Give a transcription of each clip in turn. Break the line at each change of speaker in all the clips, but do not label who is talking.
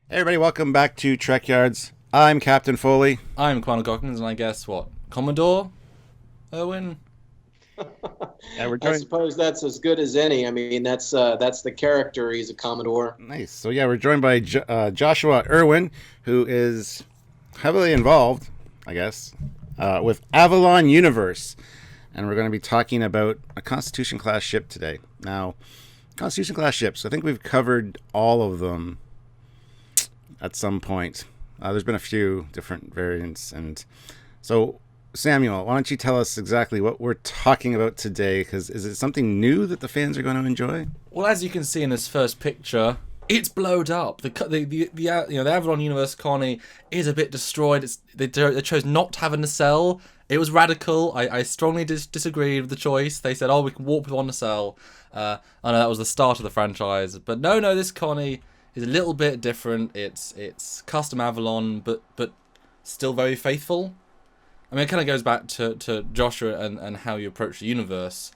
Hey everybody, welcome back to Trekyards. I'm Captain Foley.
I'm Quanah Goggins, and I guess what? Commodore Owen?
Yeah, we're
I
joined.
suppose that's as good as any. I mean, that's the character. He's a Commodore.
Nice. So yeah, we're joined by Joshua Irwin, who is heavily involved, I guess, with Avalon Universe, and we're going to be talking about a Constitution class ship today. Now, Constitution class ships. I think we've covered all of them at some point. There's been a few different variants, and so Samuel, why don't you tell us exactly what we're talking about today? Because is it something new that the fans are going to enjoy?
Well, as you can see in this first picture, it's blowed up. The Avalon Universe colony is a bit destroyed. They chose not to have a nacelle. It was radical. I strongly disagreed with the choice. They said, "Oh, we can warp with one nacelle." I know that was the start of the franchise, but no, this colony is a little bit different. It's custom Avalon, but still very faithful. I mean, it kind of goes back to Joshua and how you approach the universe.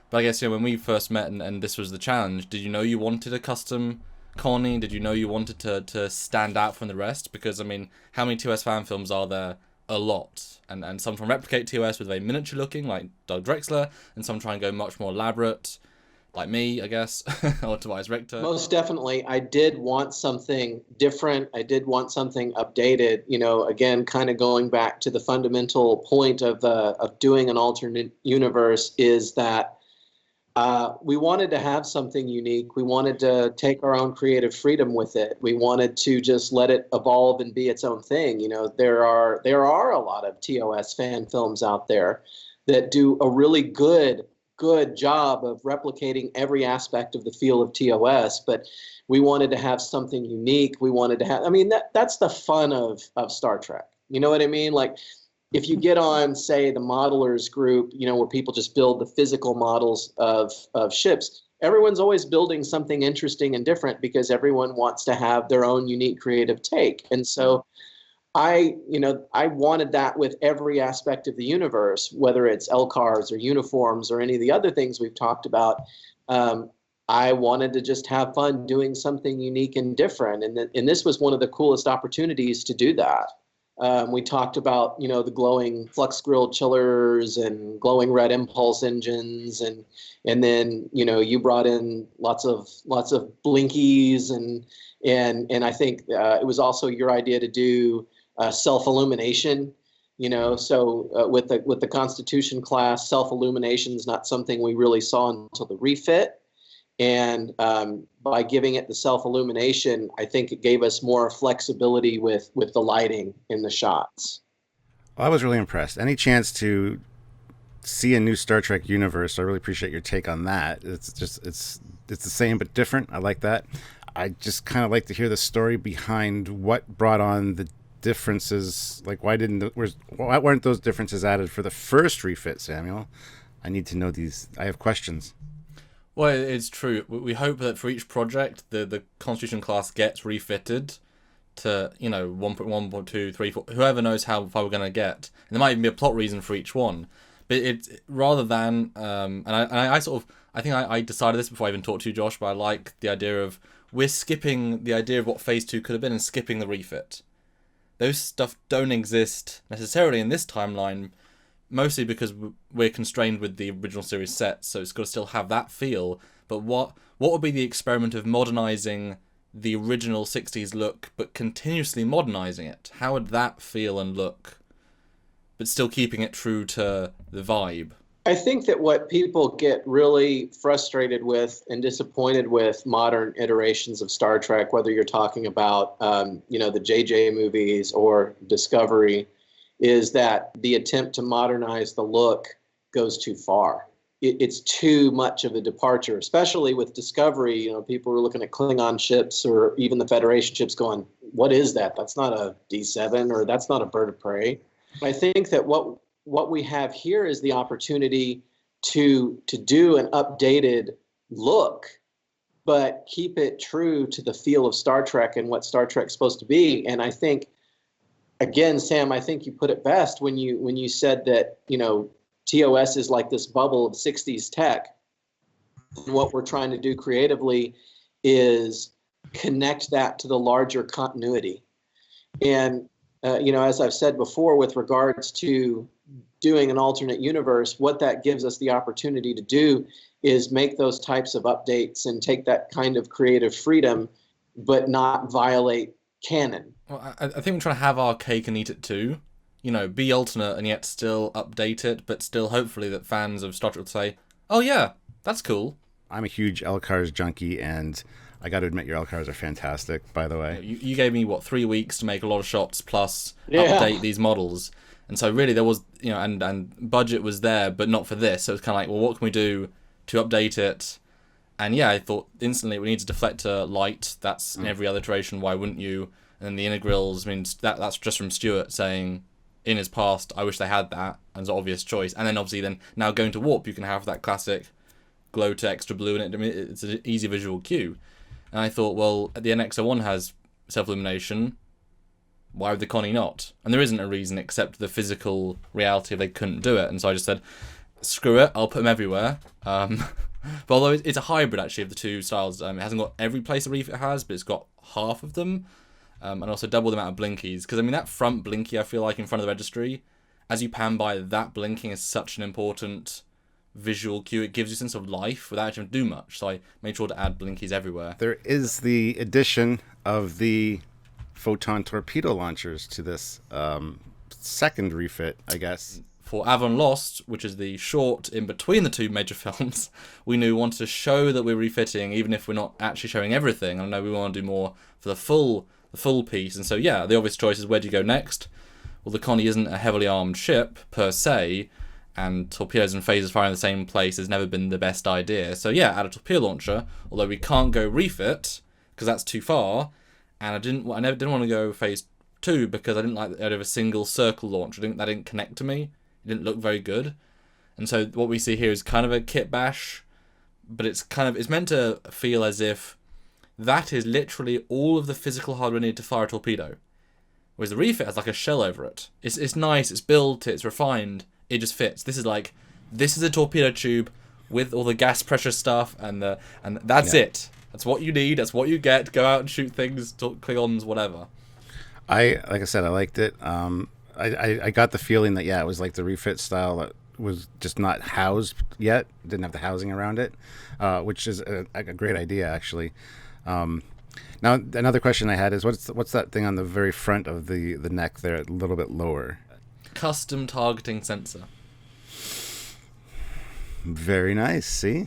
But I guess, when we first met and this was the challenge, did you know you wanted a custom colony? Did you know you wanted to stand out from the rest? Because, I mean, how many TOS fan films are there? A lot. And some try and replicate TOS with very miniature looking, like Doug Drexler, and some try and go much more elaborate, like me, I guess, or Tobias Richter.
Most definitely, I did want something different. I did want something updated. Again, kind of going back to the fundamental point of doing an alternate universe is that we wanted to have something unique. We wanted to take our own creative freedom with it. We wanted to just let it evolve and be its own thing. There are a lot of TOS fan films out there that do a really good job of replicating every aspect of the feel of TOS, but we wanted to have something unique. We wanted to have, I mean, that's the fun of Star Trek. You know what I mean? Like, if you get on, say, the modelers group, where people just build the physical models of ships, everyone's always building something interesting and different because everyone wants to have their own unique creative take. And so I wanted that with every aspect of the universe, whether it's LCARs or uniforms or any of the other things we've talked about. I wanted to just have fun doing something unique and different, and this was one of the coolest opportunities to do that. We talked about the glowing flux grilled chillers and glowing red impulse engines, and then you brought in lots of blinkies and I think it was also your idea to do self illumination. With the Constitution class, self illumination is not something we really saw until the refit. And by giving it the self illumination, I think it gave us more flexibility with the lighting in the shots.
Well, I was really impressed. Any chance to see a new Star Trek universe? I really appreciate your take on that. It's the same but different. I like that. I just kind of like to hear the story behind what brought on the differences. Like, why weren't those differences added for the first refit, Samuel? I need to know these. I have questions.
Well, it's true. We hope that for each project, the Constitution class gets refitted to 1.1, 1.2, 3, 4, whoever knows how far we're going to get. And there might even be a plot reason for each one. But it's rather than I think I decided this before I even talked to you, Josh. But I like the idea of we're skipping the idea of what Phase 2 could have been and skipping the refit. Those stuff don't exist necessarily in this timeline, mostly because we're constrained with the original series set, so it's got to still have that feel. But what would be the experiment of modernizing the original 60s look, but continuously modernizing it? How would that feel and look, but still keeping it true to the vibe?
I think that what people get really frustrated with and disappointed with modern iterations of Star Trek, whether you're talking about, the JJ movies or Discovery, is that the attempt to modernize the look goes too far. It's too much of a departure, especially with Discovery. People were looking at Klingon ships or even the Federation ships going, what is that? That's not a D7 or that's not a bird of prey. I think that what we have here is the opportunity to do an updated look, but keep it true to the feel of Star Trek and what Star Trek's supposed to be. And I think, again, Sam, I think you put it best when you said that TOS is like this bubble of 60s tech. And what we're trying to do creatively is connect that to the larger continuity. And, as I've said before, with regards to doing an alternate universe, what that gives us the opportunity to do is make those types of updates and take that kind of creative freedom, but not violate canon.
Well, I think we're trying to have our cake and eat it too. Be alternate and yet still update it, but still hopefully that fans of Star Trek will say, oh yeah, that's cool.
I'm a huge LCARS junkie, and I got to admit, your LCARs are fantastic, by the way.
You gave me, 3 weeks to make a lot of shots plus update these models. And so really there was, and budget was there, but not for this. So it was kind of like, well, what can we do to update it? And yeah, I thought instantly we need to deflector light. That's in every other iteration. Why wouldn't you? And then the inner grills, that's just from Stuart saying, in his past, I wish they had that as an obvious choice. And then obviously now going to warp, you can have that classic glow to extra blue in it. It's an easy visual cue. And I thought, well, the NX-01 has self-illumination. Why would the Connie not? And there isn't a reason except the physical reality they couldn't do it. And so I just said, screw it, I'll put them everywhere. But although it's a hybrid, actually, of the two styles. It hasn't got every place a Refit has, but it's got half of them. And also double the amount of blinkies. Because, that front blinky, I feel like, in front of the registry, as you pan by, that blinking is such an important visual cue. It gives you a sense of life without having to do much. So I made sure to add blinkies everywhere.
There is the addition of the photon torpedo launchers to this second refit, I guess.
For Avalon Lost, which is the short in between the two major films, we knew we wanted to show that we're refitting, even if we're not actually showing everything. I know we want to do more for the full piece. And so, yeah, the obvious choice is where do you go next? Well, the Connie isn't a heavily armed ship, per se, and torpedoes and phasers firing in the same place has never been the best idea. So, yeah, add a torpedo launcher, although we can't go refit, because that's too far, and I didn't want to go phase 2, because I didn't like the idea of a single circle launch. That didn't connect to me. It didn't look very good. And so what we see here is kind of a kit bash, but it's meant to feel as if that is literally all of the physical hardware needed to fire a torpedo. Whereas the refit has like a shell over it. It's nice, it's built, it's refined, it just fits. This is a torpedo tube with all the gas pressure stuff, and that's it. That's what you need, that's what you get. Go out and shoot things, Klingons, whatever.
Like I said, I liked it. I got the feeling that, it was like the refit style that was just not housed yet, didn't have the housing around it, which is a great idea, actually. Now, another question I had is, what's that thing on the very front of the neck there, a little bit lower?
Custom targeting sensor.
Very nice, see?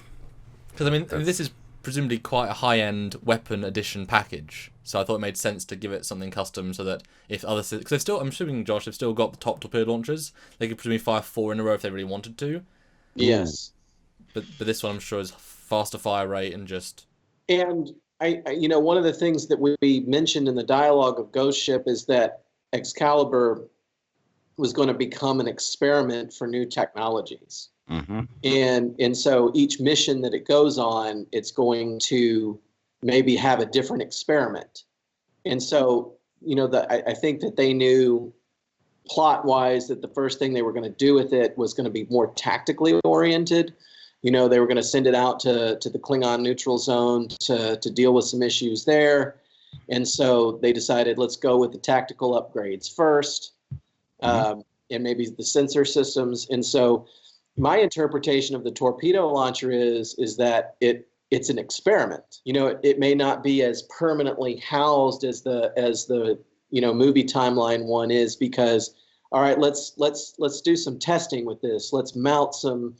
Because, this is presumably quite a high-end weapon edition package. So I thought it made sense to give it something custom so that if other... Because they've still, I'm assuming, Josh, they've still got the top torpedo launchers. They could presumably fire 4 in a row if they really wanted to.
Yes.
But this one, I'm sure, is faster fire rate and just...
And, one of the things that we mentioned in the dialogue of Ghost Ship is that Excalibur was going to become an experiment for new technologies.
Mm-hmm.
And so each mission that it goes on, it's going to maybe have a different experiment. And so, I think that they knew plot-wise that the first thing they were going to do with it was going to be more tactically oriented. They were going to send it out to the Klingon neutral zone to deal with some issues there. And so they decided, let's go with the tactical upgrades first, and maybe the sensor systems. And so my interpretation of the torpedo launcher is that it's an experiment. It may not be as permanently housed as the movie timeline one is, because, all right, let's do some testing with this. Let's mount some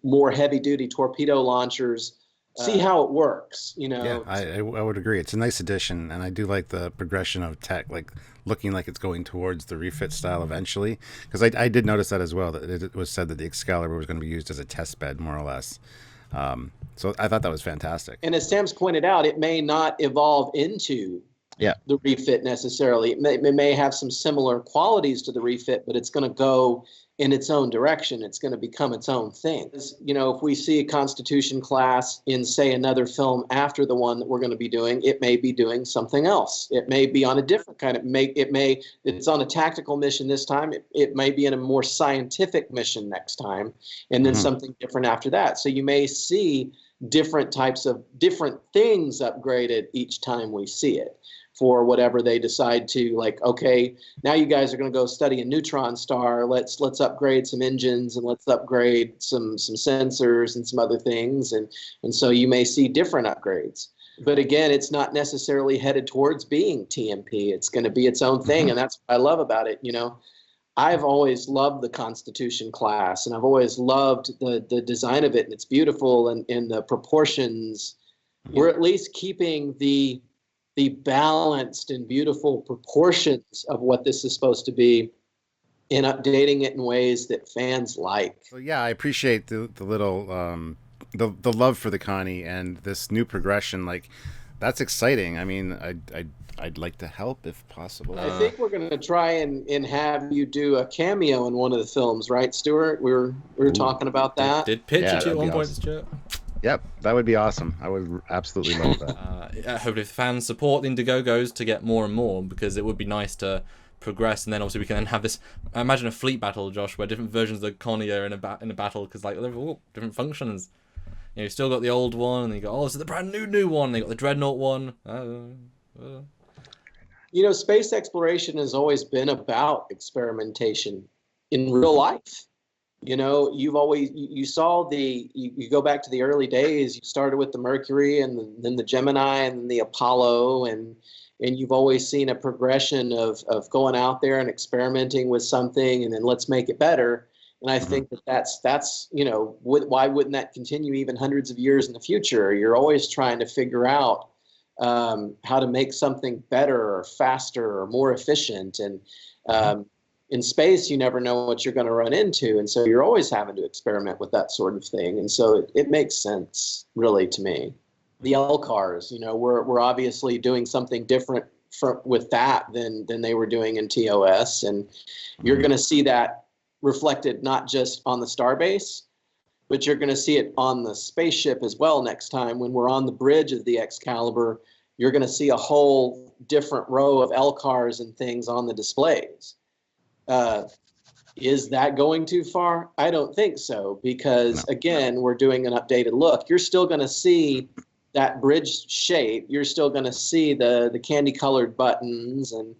more heavy duty torpedo launchers, see how it works.
Yeah, I would agree. It's a nice addition, and I do like the progression of tech, like looking like it's going towards the refit style eventually. Because I did notice that as well, that it was said that the Excalibur was going to be used as a test bed, more or less. So I thought that was fantastic.
And as Sam's pointed out, it may not evolve into the refit necessarily. It may have some similar qualities to the refit, but it's going to go in its own direction. It's going to become its own thing. If we see a Constitution class in, say, another film after the one that we're going to be doing, it may be doing something else. It may be on a different kind of, it's on a tactical mission this time. It may be in a more scientific mission next time, and then something different after that. So you may see different types of different things upgraded each time we see it for whatever they decide to, like, okay, now you guys are going to go study a neutron star. Let's upgrade some engines and let's upgrade some sensors and some other things. And so you may see different upgrades. But again, it's not necessarily headed towards being TMP. It's going to be its own thing. And that's what I love about it. You know, I've always loved the Constitution class, and I've always loved the design of it, and it's beautiful, and the proportions. We're at least keeping the balanced and beautiful proportions of what this is supposed to be, and updating it in ways that fans like.
So yeah, I appreciate the little the love for the Connie and this new progression. Like, that's exciting. I mean, I'd like to help if possible.
I think we're going to try and have you do a cameo in one of the films, right, Stuart? We were talking about that.
Did pitch
Yeah,
it to you at
that'd
one
be
point,
awesome.
Stuart?
Yep, that would be awesome. I would absolutely love that.
Hopefully if fans support the Indiegogos to get more and more, because it would be nice to progress, and then obviously we can then have this. I imagine a fleet battle, Josh, where different versions of the Connie are in a battle, because like they're all different functions. You know, you've still got the old one, and you go, oh, this is the brand new one. And you got the Dreadnought one.
You know, space exploration has always been about experimentation in real life. You know, you saw you go back to the early days. You started with the Mercury, and then the Gemini, and then the Apollo, and you've always seen a progression of going out there and experimenting with something, and then let's make it better. And I think that's you know, why wouldn't that continue even hundreds of years in the future? You're always trying to figure out how to make something better or faster or more efficient. And in space, you never know what you're going to run into. And so you're always having to experiment with that sort of thing. And so it makes sense, really, to me. The LCARs, you know, we're obviously doing something different with that than they were doing in TOS. And you're going to see that reflected not just on the starbase, but you're going to see it on the spaceship as well next time. When we're on the bridge of the Excalibur, you're going to see a whole different row of LCARs and things on the displays. Is that going too far? I don't think so, because again, we're doing an updated look. You're still going to see that bridge shape. You're still going to see the candy colored buttons. And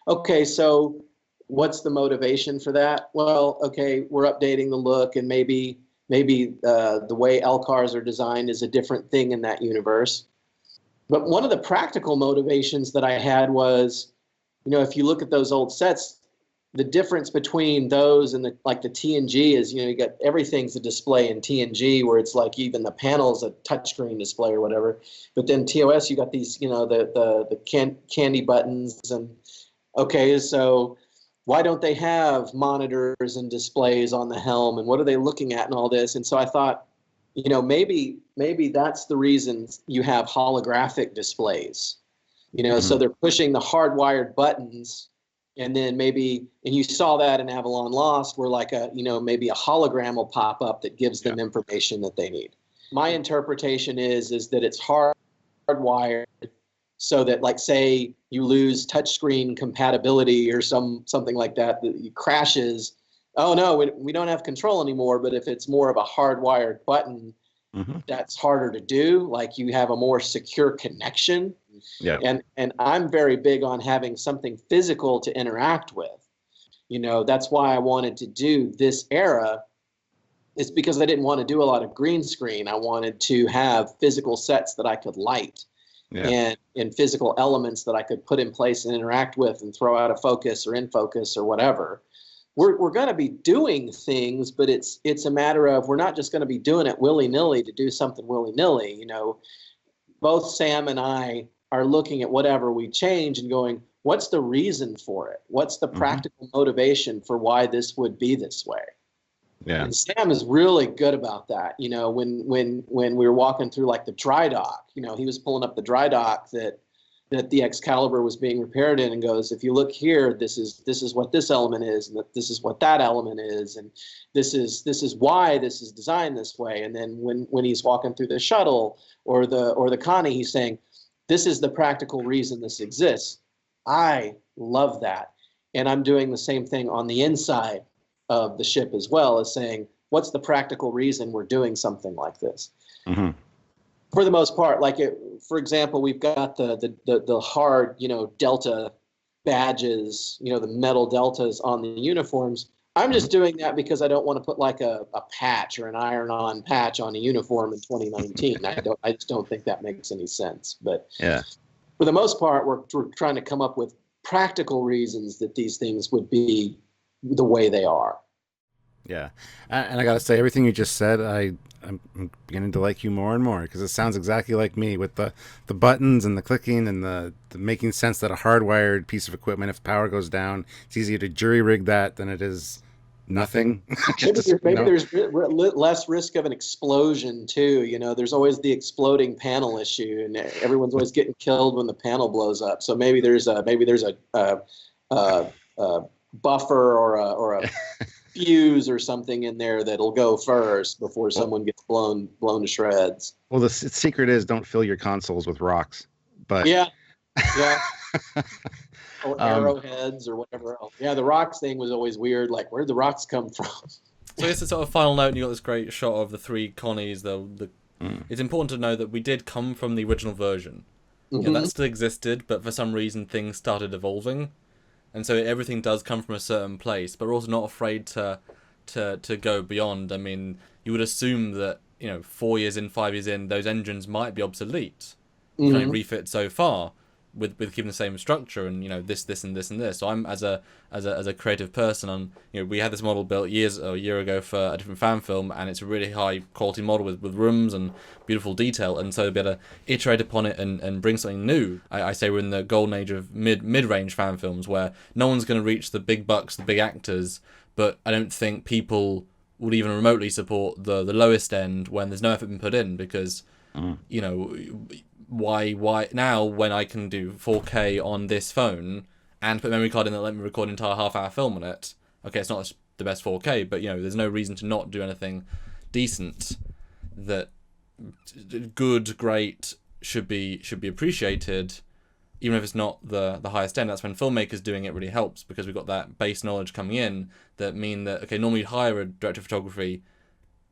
okay, so what's the motivation for that? Well, okay, we're updating the look, and maybe the way LCARs are designed is a different thing in that universe. But one of the practical motivations that I had was, you know, if you look at those old sets, the difference between those and the TNG is, you know, you got everything's a display in TNG, where it's like even the panel's a touchscreen display or whatever. But then TOS, you got these, you know, the candy buttons. And okay, so why don't they have monitors and displays on the helm, and what are they looking at and all this? And so I thought, you know, maybe that's the reason you have holographic displays. You know, so they're pushing the hardwired buttons. And then and you saw that in Avalon Lost, where like maybe a hologram will pop up that gives them information that they need. My interpretation is that it's hardwired, so that, like, say you lose touchscreen compatibility or something like that crashes. Oh no, we don't have control anymore. But if it's more of a hardwired button, that's harder to do. Like, you have a more secure connection. Yeah. And I'm very big on having something physical to interact with. You know, that's why I wanted to do this era. It's because I didn't want to do a lot of green screen. I wanted to have physical sets that I could light, and physical elements that I could put in place and interact with and throw out of focus or in focus or whatever. We're going to be doing things, but it's a matter of, we're not just going to be doing it willy-nilly to do something willy-nilly. You know, both Sam and I are looking at whatever we change and going, what's the reason for it? What's the practical motivation for why this would be this way? Yeah. And Sam is really good about that. You know, when we were walking through like the dry dock, you know, he was pulling up the dry dock that the Excalibur was being repaired in, and goes, if you look here, this is what this element is, and this is what that element is, and this is why this is designed this way. And then when he's walking through the shuttle or the Connie, he's saying, this is the practical reason this exists. I love that. And I'm doing the same thing on the inside of the ship as well, as saying, what's the practical reason we're doing something like this? For the most part, like for example, we've got the hard, Delta badges, the metal deltas on the uniforms. I'm just doing that because I don't want to put like a patch or an iron-on patch on a uniform in 2019. I just don't think that makes any sense. But
Yeah.
for the most part, we're trying to come up with practical reasons that these things would be the way they are.
Yeah, and I gotta say, everything you just said, I'm beginning to like you more and more, because it sounds exactly like me, with the buttons and the clicking and the making sense that a hardwired piece of equipment, if power goes down, it's easier to jury rig that than it is nothing.
Maybe there's less risk of an explosion too. There's always the exploding panel issue, and everyone's always getting killed when the panel blows up. So maybe there's a buffer or a fuse or something in there that'll go first before someone gets blown to shreds.
Well, the secret is don't fill your consoles with rocks. But
yeah. Or arrowheads or whatever else. Yeah, the rocks thing was always weird. Like, where'd the rocks come from?
So I guess the sort of final note, and you got this great shot of the three Connies. It's important to know that we did come from the original version.
Mm-hmm.
That still existed, but for some reason things started evolving. And so everything does come from a certain place, but we're also not afraid to go beyond. I mean, you would assume that 4 years in, 5 years in, those engines might be obsolete. You can only refit so far with keeping the same structure and this and this and this. So I'm as a creative person, we had this model built a year ago for a different fan film, and it's a really high quality model with rooms and beautiful detail, and so to be able to iterate upon it and bring something new. I say we're in the golden age of mid-range fan films where no one's going to reach the big bucks, the big actors, but I don't think people would even remotely support the lowest end when there's no effort been put in, because why now, when I can do 4K on this phone and put a memory card in that let me record an entire half-hour film on it? Okay, it's not the best 4K, but there's no reason to not do anything decent. That good, great should be appreciated, even if it's not the highest end. That's when filmmakers doing it really helps, because we've got that base knowledge coming in that mean that, okay, normally you'd hire a director of photography,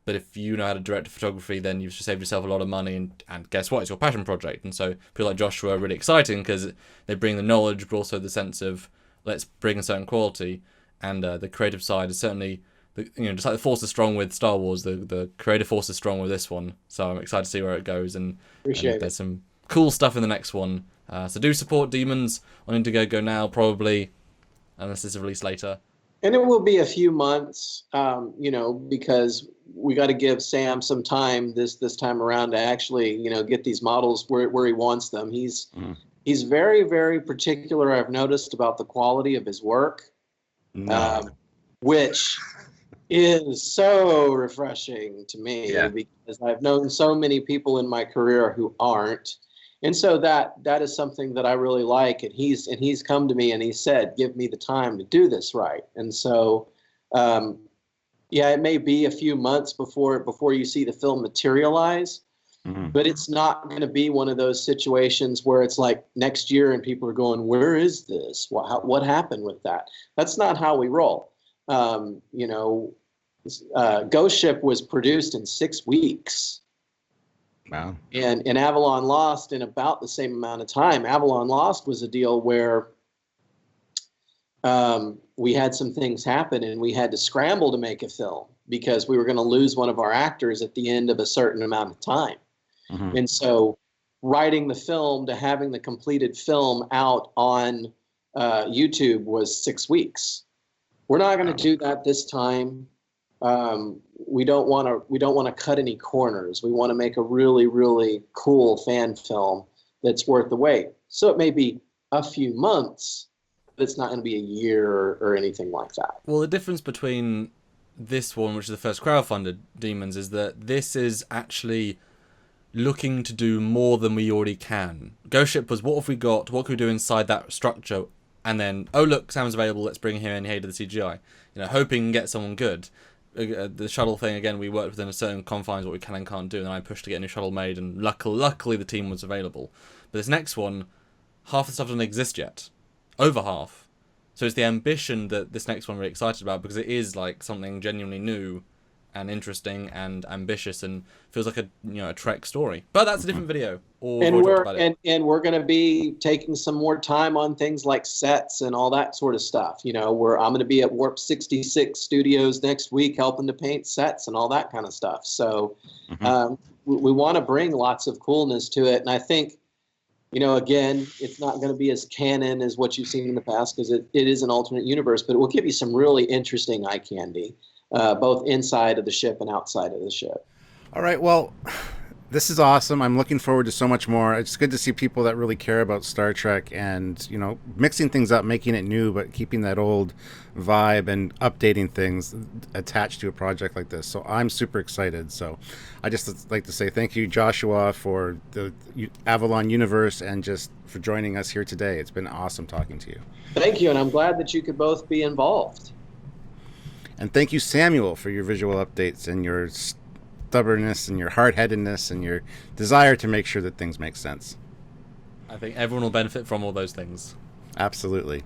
but if you know how to direct photography, then you've saved yourself a lot of money, and guess what? It's your passion project. And so people like Joshua are really exciting because they bring the knowledge, but also the sense of let's bring a certain quality. And the creative side is certainly, just like the force is strong with Star Wars, the creative force is strong with this one. So I'm excited to see where it goes, and there's some cool stuff in the next one. So do support Demons on Indiegogo now, probably, unless it's released later.
And it will be a few months, because we got to give Sam some time this time around to actually, get these models where he wants them. He's very, very particular, I've noticed, about the quality of his work, which is so refreshing to me, because I've known so many people in my career who aren't. And so that is something that I really like, and he's come to me and he said, "Give me the time to do this right." And so, it may be a few months before you see the film materialize, but it's not going to be one of those situations where it's like next year and people are going, "Where is this? What happened with that?" That's not how we roll. Ghost Ship was produced in 6 weeks.
Wow.
And Avalon Lost in about the same amount of time. Avalon Lost was a deal where we had some things happen and we had to scramble to make a film because we were going to lose one of our actors at the end of a certain amount of time. And so writing the film to having the completed film out on YouTube was 6 weeks. We're not going to do that this time. We don't want to cut any corners. We want to make a really, really cool fan film that's worth the wait. So it may be a few months, but it's not going to be a year or anything like that.
Well, the difference between this one, which is the first crowdfunded Demons, is that this is actually looking to do more than we already can. Ghost Ship was, what have we got? What can we do inside that structure? And then, oh look, Sam's available. Let's bring him in. He hated the CGI. Hoping to get someone good. The shuttle thing, again, we worked within a certain confines what we can and can't do, and then I pushed to get a new shuttle made, and luckily the team was available. But this next one, half the stuff doesn't exist yet. Over half. So it's the ambition that this next one I'm really excited about, because it is like something genuinely new, and interesting and ambitious and feels like a Trek story. But that's a different video. Or
And
we've already
we're
talked about it.
and we're going to be taking some more time on things like sets and all that sort of stuff. I'm going to be at Warp 66 Studios next week helping to paint sets and all that kind of stuff. So we want to bring lots of coolness to it. And I think, again, it's not going to be as canon as what you've seen in the past because it is an alternate universe, but it will give you some really interesting eye candy, both inside of the ship and outside of the ship.
All right, well, this is awesome. I'm looking forward to so much more. It's good to see people that really care about Star Trek and, mixing things up, making it new, but keeping that old vibe and updating things attached to a project like this. So I'm super excited. So I just like to say thank you, Joshua, for the Avalon universe and just for joining us here today. It's been awesome talking to you.
Thank you, and I'm glad that you could both be involved.
And thank you, Samuel, for your visual updates and your stubbornness and your hard-headedness and your desire to make sure that things make sense.
I think everyone will benefit from all those things.
Absolutely.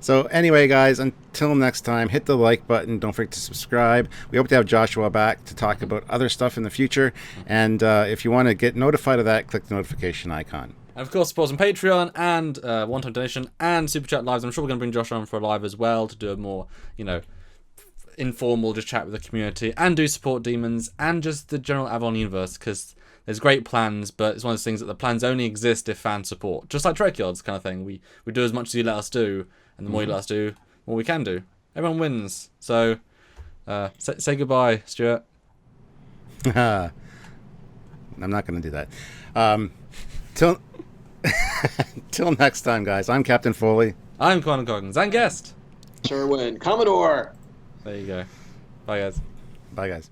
So anyway, guys, until next time, hit the like button. Don't forget to subscribe. We hope to have Joshua back to talk about other stuff in the future. And if you want to get notified of that, click the notification icon.
And of course, support on Patreon and one-time donation and Super Chat lives. I'm sure we're going to bring Josh on for a live as well to do a more, informal just chat with the community and do support Demons and just the general Avalon universe because there's great plans, but it's one of those things that the plans only exist if fans support. Just like Trekyards kind of thing. We do as much as you let us do, and the more you let us do, the more we can do. Everyone wins. So, say goodbye, Stuart.
I'm not going to do that. Till next time, guys. I'm Captain Foley.
I'm Quantum Coggins and guest
Sherwin, Commodore.
There you go. Bye, guys.
Bye, guys.